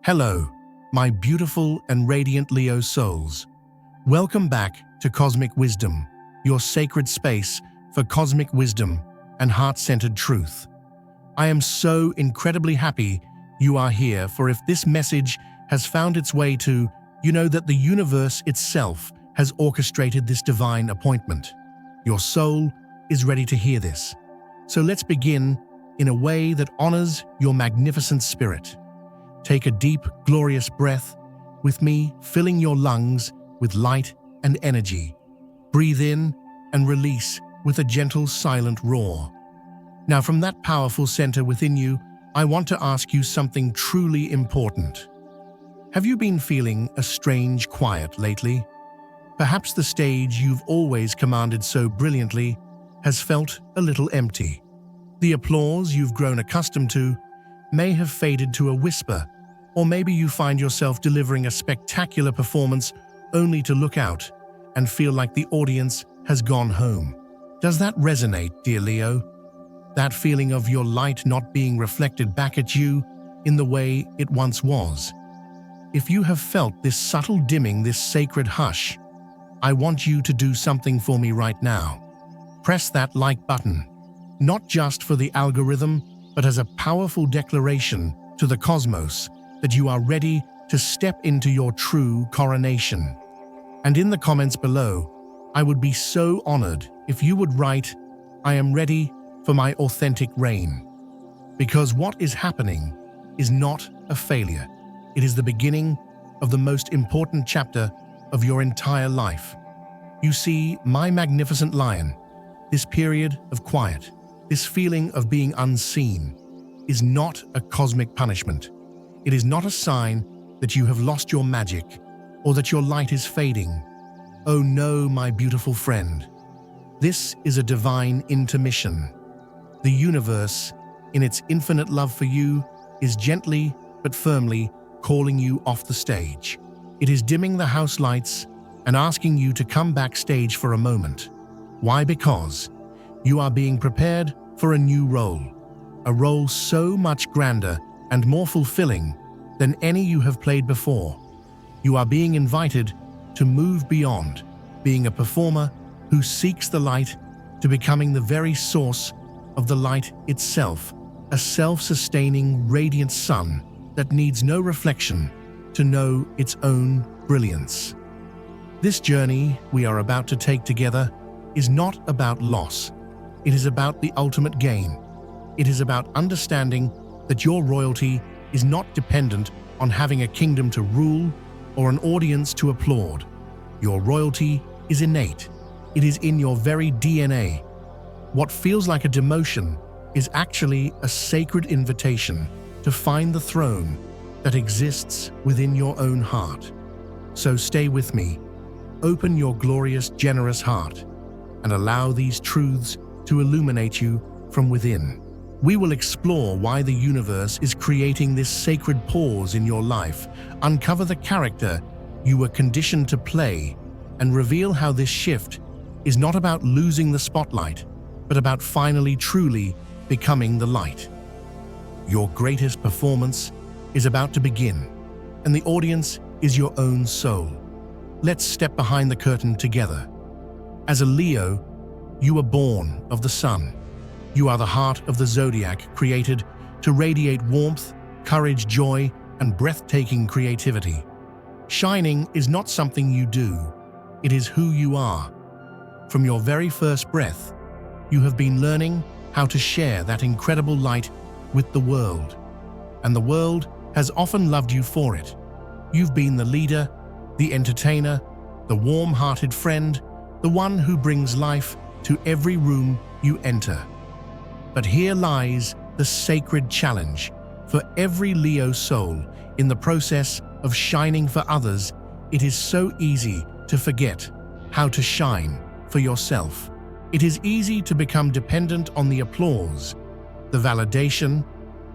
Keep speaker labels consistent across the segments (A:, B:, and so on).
A: Hello, my beautiful and radiant Leo souls. Welcome back to Cosmic Wisdom, your sacred space for cosmic wisdom and heart-centered truth. I am so incredibly happy you are here, for if this message has found its way to, you know that the universe itself has orchestrated this divine appointment. Your soul is ready to hear this. So let's begin in a way that honors your magnificent spirit. Take a deep, glorious breath with me, filling your lungs with light and energy. Breathe in and release with a gentle, silent roar. Now, from that powerful center within you, I want to ask you something truly important. Have you been feeling a strange quiet lately? Perhaps the stage you've always commanded so brilliantly has felt a little empty. The applause you've grown accustomed to may have faded to a whisper, or maybe you find yourself delivering a spectacular performance only to look out and feel like the audience has gone home. Does that resonate, dear Leo? That feeling of your light not being reflected back at you in the way it once was? If you have felt this subtle dimming, this sacred hush, I want you to do something for me right now. Press that like button, not just for the algorithm, but as a powerful declaration to the cosmos that you are ready to step into your true coronation. And in the comments below, I would be so honored if you would write, "I am ready for my authentic reign." Because what is happening is not a failure. It is the beginning of the most important chapter of your entire life. You see, my magnificent lion, this period of quiet, this feeling of being unseen, is not a cosmic punishment. It is not a sign that you have lost your magic or that your light is fading. Oh no, my beautiful friend. This is a divine intermission. The universe, in its infinite love for you, is gently but firmly calling you off the stage. It is dimming the house lights and asking you to come backstage for a moment. Why? Because you are being prepared for a new role. A role so much grander and more fulfilling than any you have played before. You are being invited to move beyond being a performer who seeks the light to becoming the very source of the light itself, a self-sustaining, radiant sun that needs no reflection to know its own brilliance. This journey we are about to take together is not about loss. It is about the ultimate gain. It is about understanding that your royalty is not dependent on having a kingdom to rule or an audience to applaud. Your royalty is innate. It is in your very DNA. What feels like a demotion is actually a sacred invitation to find the throne that exists within your own heart. So stay with me. Open your glorious, generous heart and allow these truths to illuminate you from within. We will explore why the universe is creating this sacred pause in your life, uncover the character you were conditioned to play, and reveal how this shift is not about losing the spotlight, but about finally truly becoming the light. Your greatest performance is about to begin, and the audience is your own soul. Let's step behind the curtain together. As a Leo, you were born of the sun. You are the heart of the zodiac, created to radiate warmth, courage, joy, and breathtaking creativity. Shining is not something you do, it is who you are. From your very first breath, you have been learning how to share that incredible light with the world. And the world has often loved you for it. You've been the leader, the entertainer, the warm-hearted friend, the one who brings life to every room you enter. But here lies the sacred challenge for every Leo soul. In the process of shining for others, it is so easy to forget how to shine for yourself. It is easy to become dependent on the applause, the validation,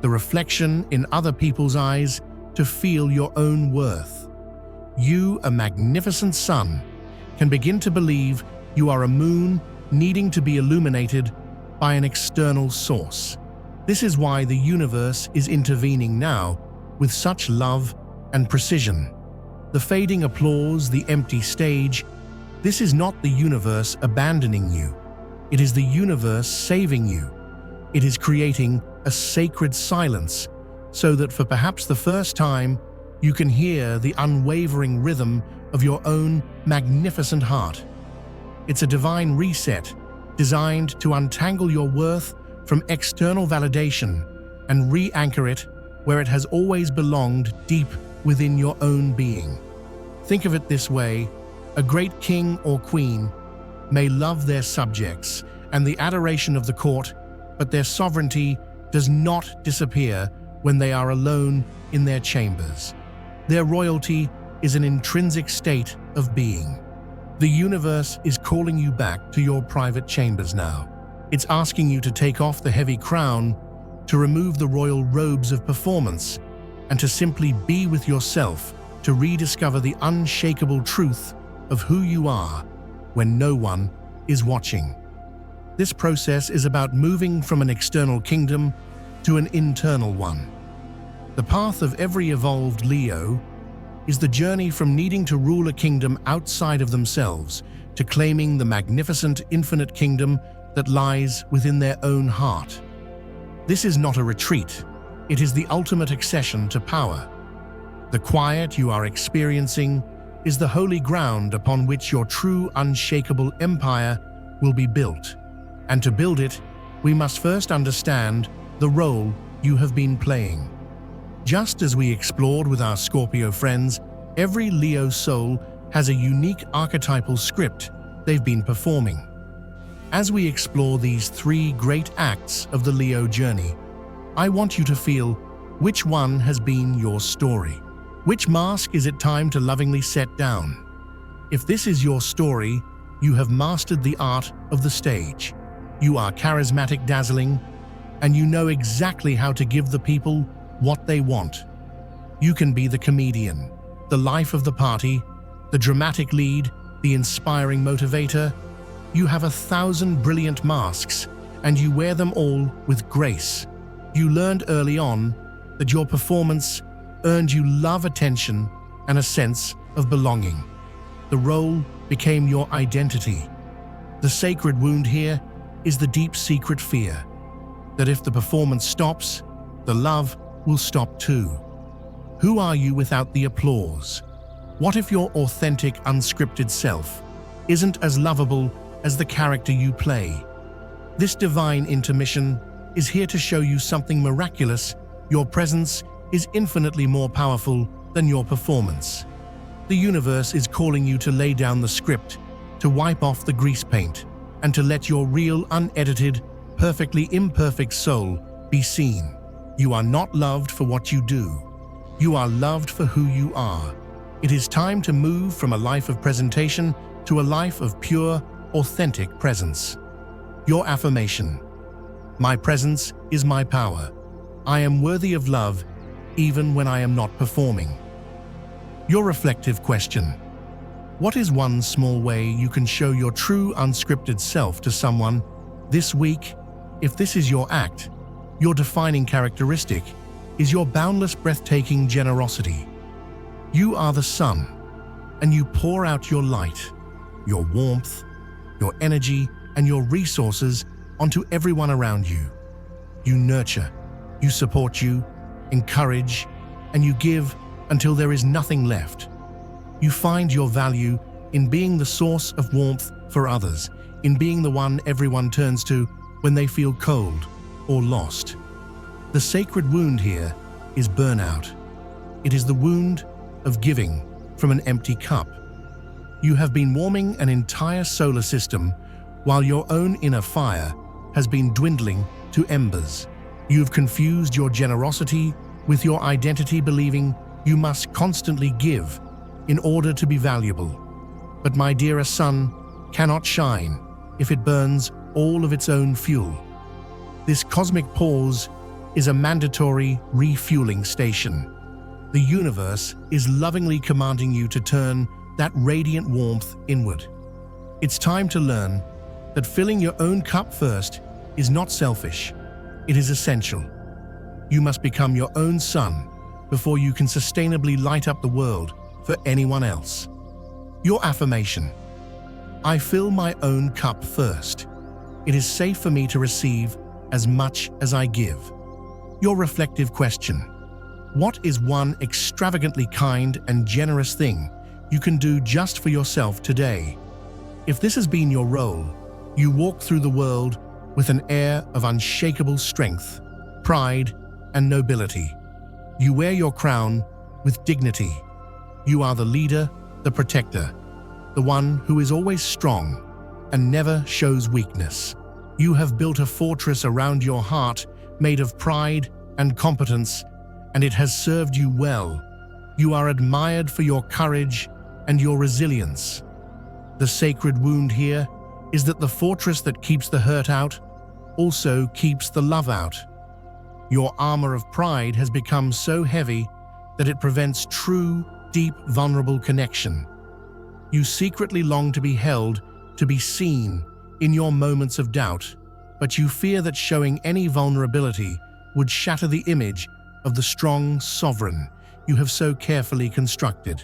A: the reflection in other people's eyes to feel your own worth. You, a magnificent sun, can begin to believe you are a moon needing to be illuminated by an external source. This is why the universe is intervening now with such love and precision. The fading applause, the empty stage, this is not the universe abandoning you. It is the universe saving you. It is creating a sacred silence so that for perhaps the first time, you can hear the unwavering rhythm of your own magnificent heart. It's a divine reset designed to untangle your worth from external validation and re-anchor it where it has always belonged, deep within your own being. Think of it this way: a great king or queen may love their subjects and the adoration of the court, but their sovereignty does not disappear when they are alone in their chambers. Their royalty is an intrinsic state of being. The universe is calling you back to your private chambers now. It's asking you to take off the heavy crown, to remove the royal robes of performance, and to simply be with yourself, to rediscover the unshakable truth of who you are when no one is watching. This process is about moving from an external kingdom to an internal one. The path of every evolved Leo is the journey from needing to rule a kingdom outside of themselves to claiming the magnificent infinite kingdom that lies within their own heart. This is not a retreat. It is the ultimate accession to power. The quiet you are experiencing is the holy ground upon which your true unshakable empire will be built. And to build it, we must first understand the role you have been playing. Just as we explored with our Scorpio friends, every Leo soul has a unique archetypal script they've been performing. As we explore these three great acts of the Leo journey, I want you to feel which one has been your story. Which mask is it time to lovingly set down? If this is your story, you have mastered the art of the stage. You are charismatic, dazzling, and you know exactly how to give the people what they want. You can be the comedian, the life of the party, the dramatic lead, the inspiring motivator. You have 1,000 brilliant masks, and you wear them all with grace. You learned early on that your performance earned you love, attention, and a sense of belonging. The role became your identity. The sacred wound here is the deep secret fear that if the performance stops, the love will stop too. Who are you without the applause? What if your authentic, unscripted self isn't as lovable as the character you play? This divine intermission is here to show you something miraculous. Your presence is infinitely more powerful than your performance. The universe is calling you to lay down the script, to wipe off the grease paint, and to let your real, unedited, perfectly imperfect soul be seen. You are not loved for what you do. You are loved for who you are. It is time to move from a life of presentation to a life of pure, authentic presence. Your affirmation: my presence is my power. I am worthy of love even when I am not performing. Your reflective question: what is one small way you can show your true unscripted self to someone this week? If this is your act, your defining characteristic is your boundless, breathtaking generosity. You are the sun, and you pour out your light, your warmth, your energy, and your resources onto everyone around you. You nurture, you support, you encourage, and you give until there is nothing left. You find your value in being the source of warmth for others, in being the one everyone turns to when they feel cold or lost. The sacred wound here is burnout. It is the wound of giving from an empty cup. You have been warming an entire solar system while your own inner fire has been dwindling to embers. You've confused your generosity with your identity, believing you must constantly give in order to be valuable. But my dear, a sun cannot shine if it burns all of its own fuel. This cosmic pause is a mandatory refueling station. The universe is lovingly commanding you to turn that radiant warmth inward. It's time to learn that filling your own cup first is not selfish, it is essential. You must become your own sun, before you can sustainably light up the world for anyone else. Your affirmation: I fill my own cup first. It is safe for me to receive as much as I give. Your reflective question: what is one extravagantly kind and generous thing you can do just for yourself today? If this has been your role, you walk through the world with an air of unshakable strength, pride, and nobility. You wear your crown with dignity. You are the leader, the protector, the one who is always strong and never shows weakness. You have built a fortress around your heart made of pride and competence, and it has served you well. You are admired for your courage and your resilience. The sacred wound here is that the fortress that keeps the hurt out also keeps the love out. Your armor of pride has become so heavy that it prevents true, deep, vulnerable connection. You secretly long to be held, to be seen in your moments of doubt, but you fear that showing any vulnerability would shatter the image of the strong sovereign you have so carefully constructed.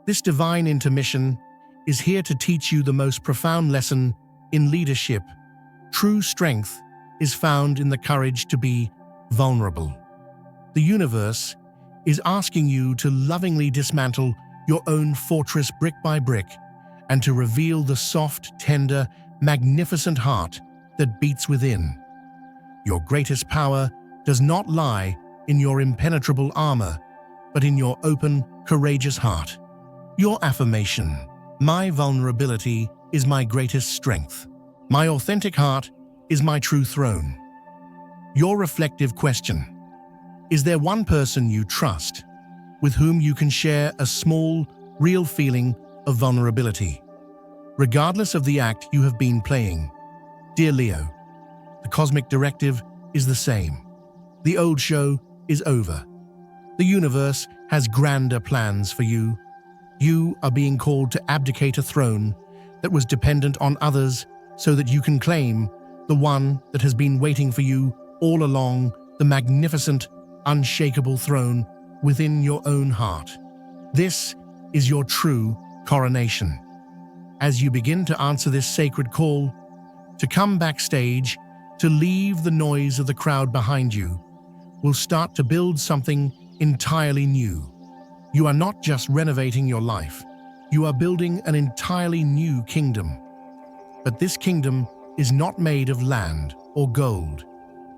A: This divine intermission is here to teach you the most profound lesson in leadership. True strength is found in the courage to be vulnerable. The universe is asking you to lovingly dismantle your own fortress brick by brick and to reveal the soft, tender, magnificent heart that beats within. Your greatest power does not lie in your impenetrable armor, but in your open, courageous heart. Your affirmation: my vulnerability is my greatest strength. My authentic heart is my true throne. Your reflective question: is there one person you trust with whom you can share a small, real feeling of vulnerability, regardless of the act you have been playing? Dear Leo, the Cosmic Directive is the same. The old show is over. The universe has grander plans for you. You are being called to abdicate a throne that was dependent on others so that you can claim the one that has been waiting for you all along, the magnificent, unshakable throne within your own heart. This is your true coronation. As you begin to answer this sacred call, to come backstage, to leave the noise of the crowd behind you, will start to build something entirely new. You are not just renovating your life, you are building an entirely new kingdom. But this kingdom is not made of land or gold.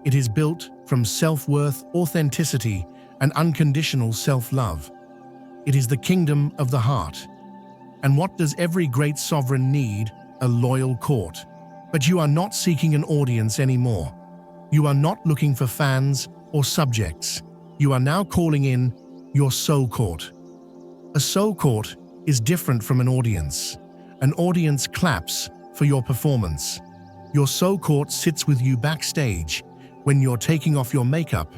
A: It is built from self-worth, authenticity, and unconditional self-love. It is the kingdom of the heart. And what does every great sovereign need? A loyal court. But you are not seeking an audience anymore. You are not looking for fans or subjects. You are now calling in your soul court. A soul court is different from an audience. An audience claps for your performance. Your soul court sits with you backstage when you're taking off your makeup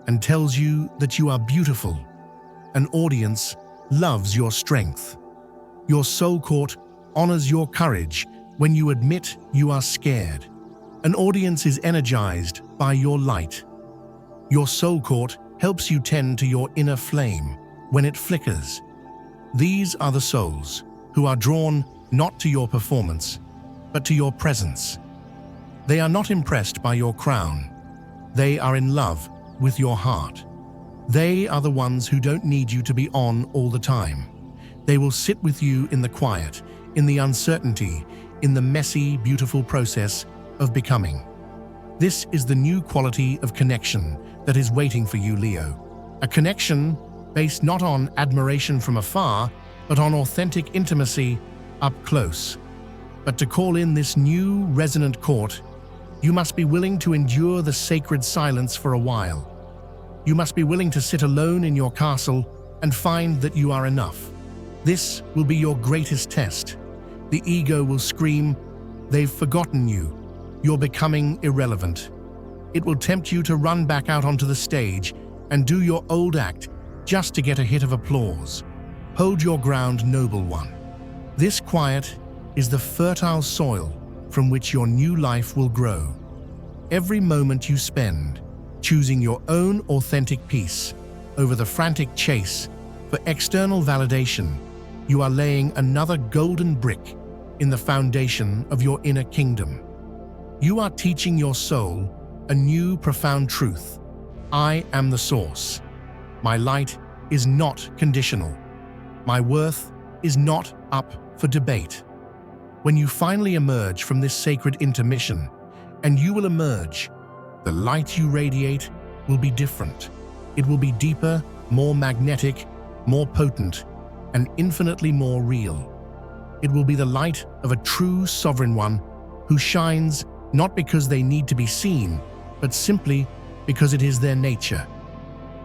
A: and tells you that you are beautiful. An audience loves your strength. Your soul court honors your courage when you admit you are scared. An audience is energized by your light. Your soul court helps you tend to your inner flame when it flickers. These are the souls who are drawn not to your performance, but to your presence. They are not impressed by your crown. They are in love with your heart. They are the ones who don't need you to be on all the time. They will sit with you in the quiet, in the uncertainty, in the messy, beautiful process of becoming. This is the new quality of connection that is waiting for you, Leo. A connection based not on admiration from afar, but on authentic intimacy up close. But to call in this new resonant court, you must be willing to endure the sacred silence for a while. You must be willing to sit alone in your castle and find that you are enough. This will be your greatest test. The ego will scream, "They've forgotten you. You're becoming irrelevant." It will tempt you to run back out onto the stage and do your old act just to get a hit of applause. Hold your ground, noble one. This quiet is the fertile soil from which your new life will grow. Every moment you spend choosing your own authentic peace, over the frantic chase for external validation, you are laying another golden brick in the foundation of your inner kingdom. You are teaching your soul a new profound truth. I am the source. My light is not conditional. My worth is not up for debate. When you finally emerge from this sacred intermission, and you will emerge, the light you radiate will be different. It will be deeper, more magnetic, more potent, and infinitely more real. It will be the light of a true sovereign one who shines not because they need to be seen, but simply because it is their nature.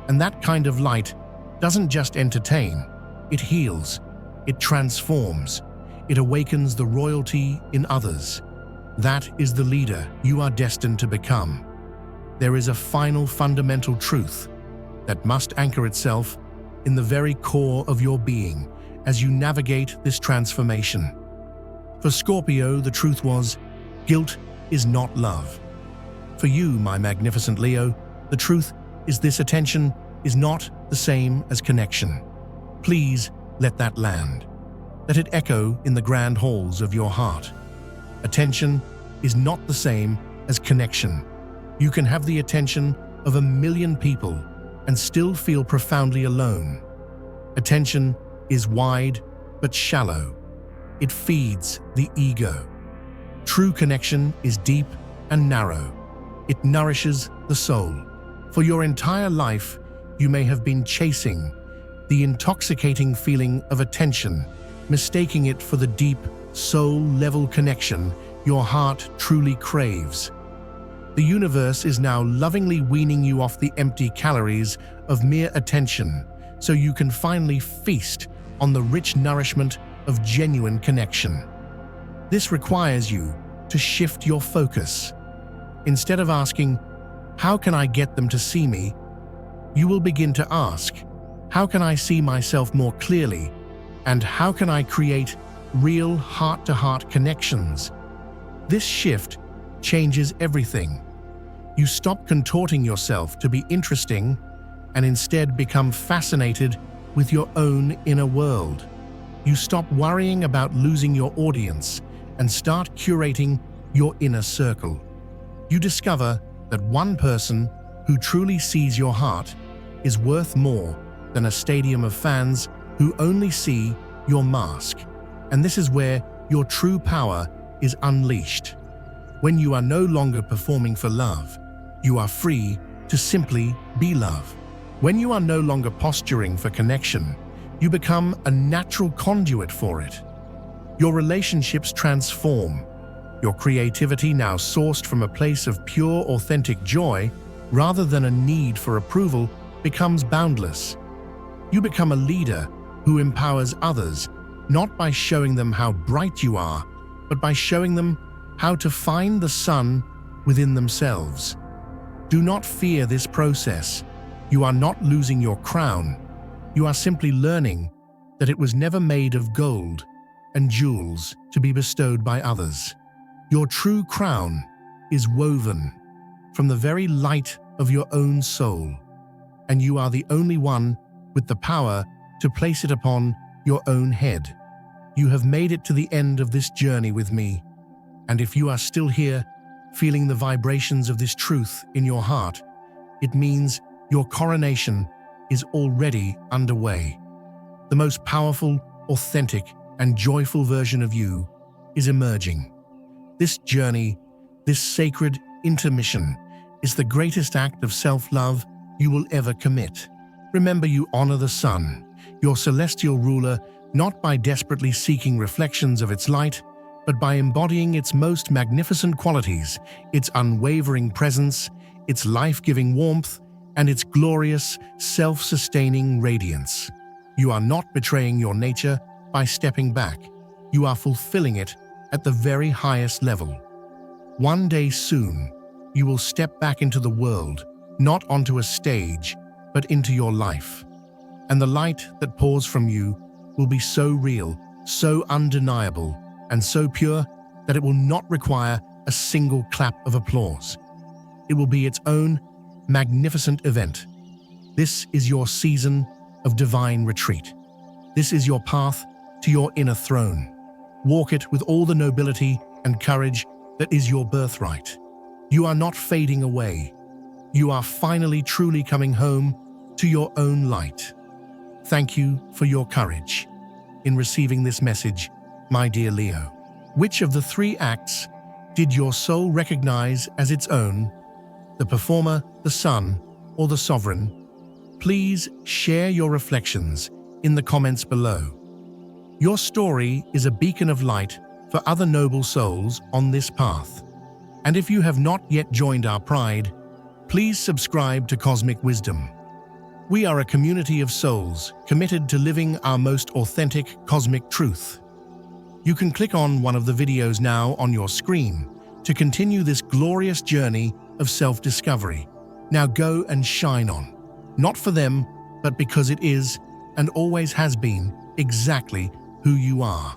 A: And that kind of light doesn't just entertain, it heals, it transforms, it awakens the royalty in others. That is the leader you are destined to become. There is a final fundamental truth that must anchor itself in the very core of your being as you navigate this transformation. For Scorpio, the truth was, guilt is not love. For you, my magnificent Leo, the truth is this: attention is not the same as connection. Please let that land. Let it echo in the grand halls of your heart. Attention is not the same as connection. You can have the attention of 1,000,000 people and still feel profoundly alone. Attention is wide but shallow. It feeds the ego. True connection is deep and narrow. It nourishes the soul. For your entire life, you may have been chasing the intoxicating feeling of attention, mistaking it for the deep, soul-level connection your heart truly craves. The universe is now lovingly weaning you off the empty calories of mere attention, so you can finally feast on the rich nourishment of genuine connection. This requires you to shift your focus. Instead of asking, "How can I get them to see me?" you will begin to ask, "How can I see myself more clearly? And how can I create real heart-to-heart connections?" This shift changes everything. You stop contorting yourself to be interesting and instead become fascinated with your own inner world. You stop worrying about losing your audience and start curating your inner circle. You discover that one person who truly sees your heart is worth more than a stadium of fans who only see your mask. And this is where your true power is unleashed. When you are no longer performing for love, you are free to simply be love. When you are no longer posturing for connection, you become a natural conduit for it. Your relationships transform. Your creativity, now sourced from a place of pure, authentic joy, rather than a need for approval, becomes boundless. You become a leader who empowers others, not by showing them how bright you are, but by showing them how to find the sun within themselves. Do not fear this process. You are not losing your crown. You are simply learning that it was never made of gold and jewels to be bestowed by others. Your true crown is woven from the very light of your own soul, and you are the only one with the power to place it upon your own head. You have made it to the end of this journey with me, and if you are still here, feeling the vibrations of this truth in your heart, it means your coronation is already underway. The most powerful, authentic, and joyful version of you is emerging. This journey, this sacred intermission, is the greatest act of self-love you will ever commit. Remember, you honor the sun, your celestial ruler, not by desperately seeking reflections of its light, but by embodying its most magnificent qualities, its unwavering presence, its life-giving warmth, and its glorious, self-sustaining radiance. You are not betraying your nature by stepping back. You are fulfilling it at the very highest level. One day soon, you will step back into the world, not onto a stage, but into your life. And the light that pours from you will be so real, so undeniable, and so pure that it will not require a single clap of applause. It will be its own magnificent event. This is your season of divine retreat. This is your path to your inner throne. Walk it with all the nobility and courage that is your birthright. You are not fading away. You are finally truly coming home to your own light. Thank you for your courage in receiving this message, my dear Leo. Which of the three acts did your soul recognize as its own? The performer, the sun, or the sovereign? Please share your reflections in the comments below. Your story is a beacon of light for other noble souls on this path. And if you have not yet joined our pride, please subscribe to Cosmic Wisdom. We are a community of souls committed to living our most authentic cosmic truth. You can click on one of the videos now on your screen to continue this glorious journey of self-discovery. Now go and shine on, not for them, but because it is and always has been exactly who you are.